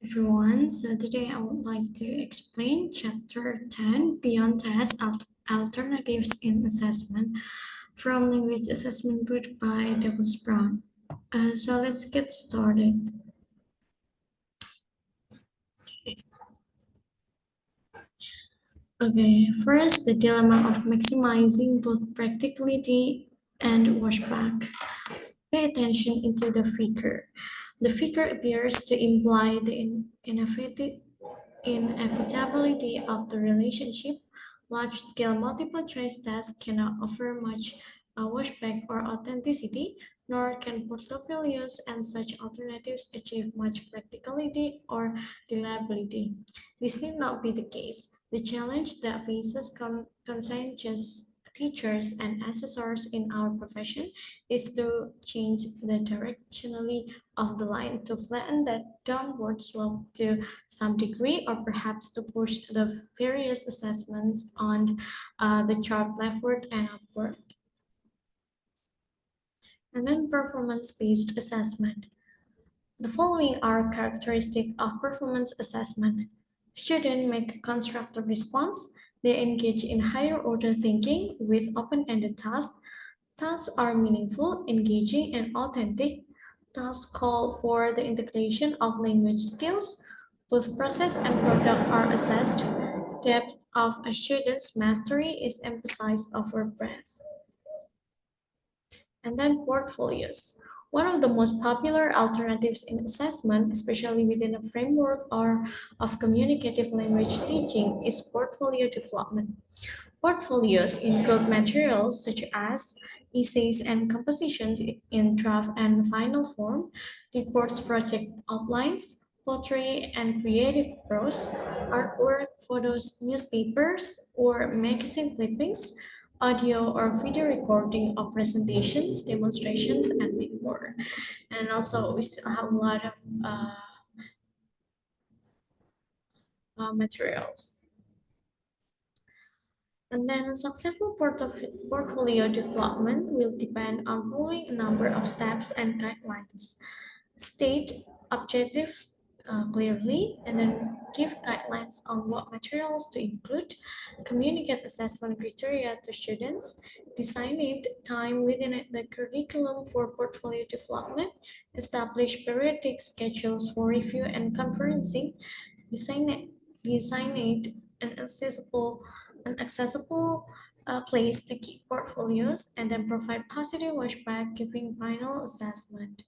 Everyone. So today I would like to explain Chapter 10 Beyond Test Alternatives in Assessment from Language Assessment Book by Douglas Brown. So let's get started. Okay, first the dilemma of maximizing both practicality and washback. Pay attention into the figure. The figure appears to imply the inevitability of the relationship. Large-scale multiple-choice tests cannot offer much washback or authenticity, nor can portfolios and such alternatives achieve much practicality or reliability. This need not be the case. The challenge that faces conscientious teachers and assessors in our profession is to change the directionally of the line to flatten that downward slope to some degree, or perhaps to push the various assessments on the chart leftward and upward. And then performance-based assessment. The following are characteristic of performance assessment. Students make constructive response. They engage in higher order thinking with open-ended tasks. Tasks are meaningful, engaging, and authentic. Tasks call for the integration of language skills. Both process and product are assessed. Depth of a student's mastery is emphasized over breadth. And then portfolios. One of the most popular alternatives in assessment, especially within a framework or of communicative language teaching, is portfolio development. Portfolios include materials such as essays and compositions in draft and final form, reports, project outlines, poetry and creative prose, artwork, photos, newspapers, or magazine clippings, audio or video recording of presentations, demonstrations, and more. And also, we still have a lot of materials. And then a successful portfolio development will depend on following a number of steps and guidelines. State objectives clearly, and then give guidelines on what materials to include, communicate assessment criteria to students, designate time within the curriculum for portfolio development, establish periodic schedules for review and conferencing, designate an accessible place to keep portfolios, and then provide positive washback giving final assessment.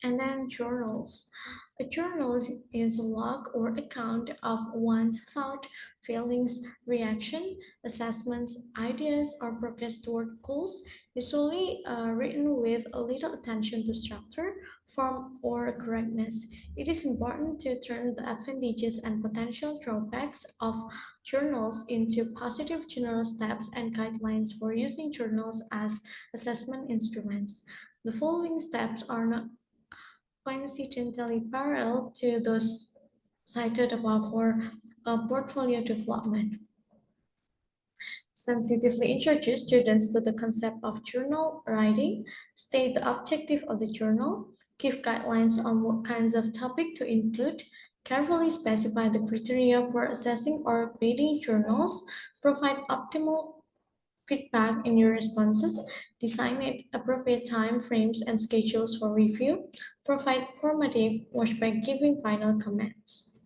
And then journals. A journal is a log or account of one's thought, feelings, reaction, assessments, ideas, or progress toward goals, usually written with a little attention to structure, form, or correctness. It is important to turn the advantages and potential drawbacks of journals into positive general steps and guidelines for using journals as assessment instruments. The following steps are not coincidentally parallel to those cited above for portfolio development. Sensitively introduce students to the concept of journal writing, state the objective of the journal, give guidelines on what kinds of topic to include, carefully specify the criteria for assessing or grading journals, provide optimal feedback in your responses, designate appropriate time frames and schedules for review, provide formative washback giving final comments.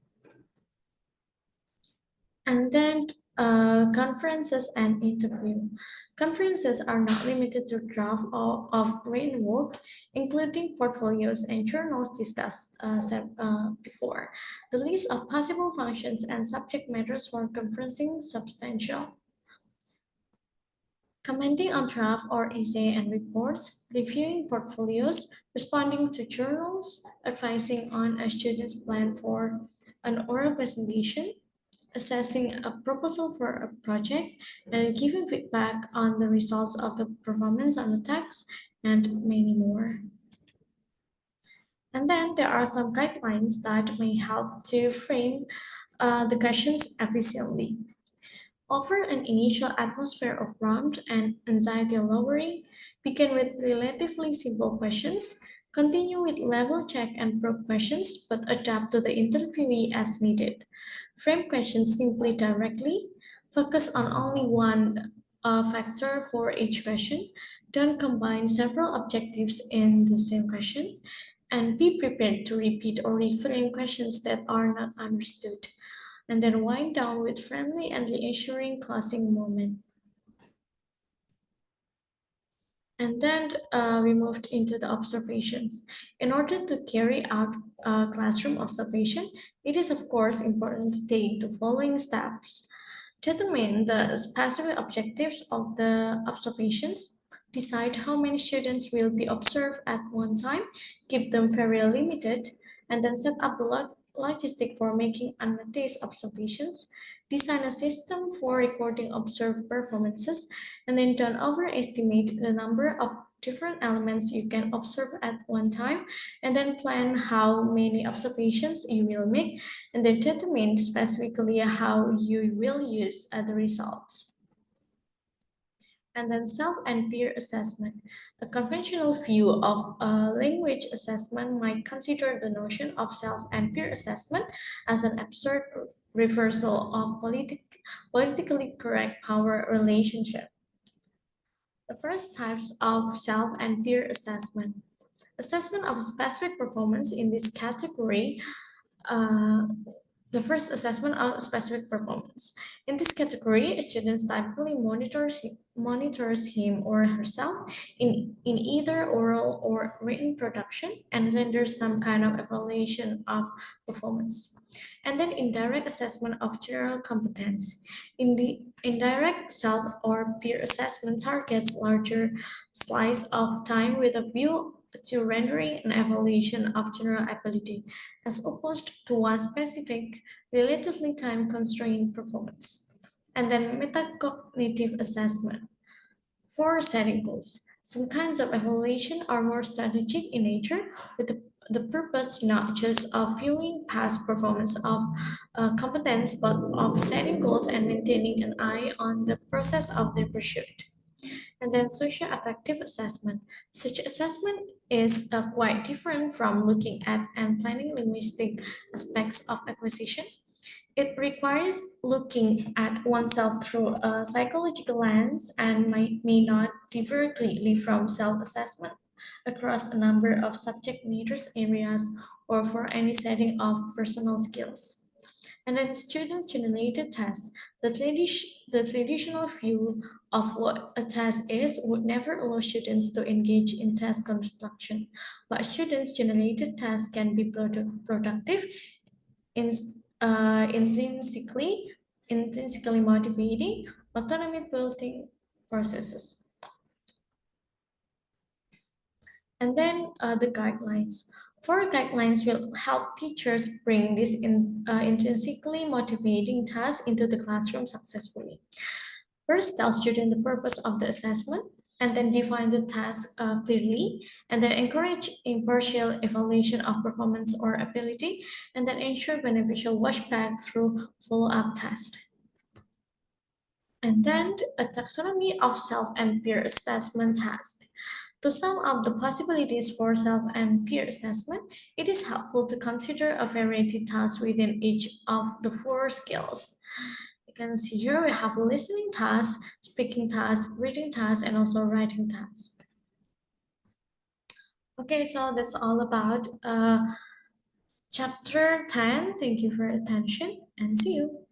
And then conferences and interview. Conferences are not limited to draft of written work, including portfolios and journals discussed before. The list of possible functions and subject matters for conferencing substantial. Commenting on draft or essay and reports, reviewing portfolios, responding to journals, advising on a student's plan for an oral presentation, assessing a proposal for a project, and giving feedback on the results of the performance on the text, and many more. And then there are some guidelines that may help to frame the questions efficiently. Offer an initial atmosphere of warmth and anxiety lowering. Begin with relatively simple questions. Continue with level check and probe questions, but adapt to the interviewee as needed. Frame questions simply directly. Focus on only one factor for each question. Don't combine several objectives in the same question. And be prepared to repeat or reframe questions that are not understood. And then wind down with friendly and reassuring closing moment. And then we moved into the observations. In order to carry out classroom observation, it is of course important to take the following steps. Determine the specific objectives of the observations. Decide how many students will be observed at one time. Keep them very limited. And then set up the logistic for making unnoticed observations. Design a system for recording observed performances. And then don't overestimate the number of different elements you can observe at one time. And then plan how many observations you will make and then determine specifically how you will use the results. And then self and peer assessment. A conventional view of language assessment might consider the notion of self and peer assessment as an absurd reversal of politically correct power relationship. The first types of self and peer assessment. Assessment of specific performance in this category uh, the first assessment of specific performance. In this category, a student typically monitors him or herself in either oral or written production and renders some kind of evaluation of performance. And then indirect assessment of general competence. In the indirect self or peer assessment targets larger slice of time with a view to rendering an evaluation of general ability as opposed to one specific, relatively time-constrained performance. And then metacognitive assessment. For setting goals, some kinds of evaluation are more strategic in nature with the purpose not just of viewing past performance of competence, but of setting goals and maintaining an eye on the process of their pursuit. And then socio-affective assessment. Such assessment is quite different from looking at and planning linguistic aspects of acquisition. It requires looking at oneself through a psychological lens and may not differ greatly from self-assessment across a number of subject matters areas or for any setting of personal skills. And then student-generated tests. The traditional view of what a test is would never allow students to engage in test construction, but students-generated tests can be productive, in, intrinsically, intrinsically motivating, autonomy-building processes. And then the guidelines. Four guidelines will help teachers bring these intrinsically motivating tasks into the classroom successfully. First, tell students the purpose of the assessment, and then define the task clearly, and then encourage impartial evaluation of performance or ability, and then ensure beneficial washback through follow-up tests. And then a taxonomy of self and peer assessment tasks. To sum up the possibilities for self and peer assessment, it is helpful to consider a variety task within each of the four skills. You can see here we have listening task, speaking task, reading task, and also writing task. Okay, so that's all about chapter 10. Thank you for your attention and see you.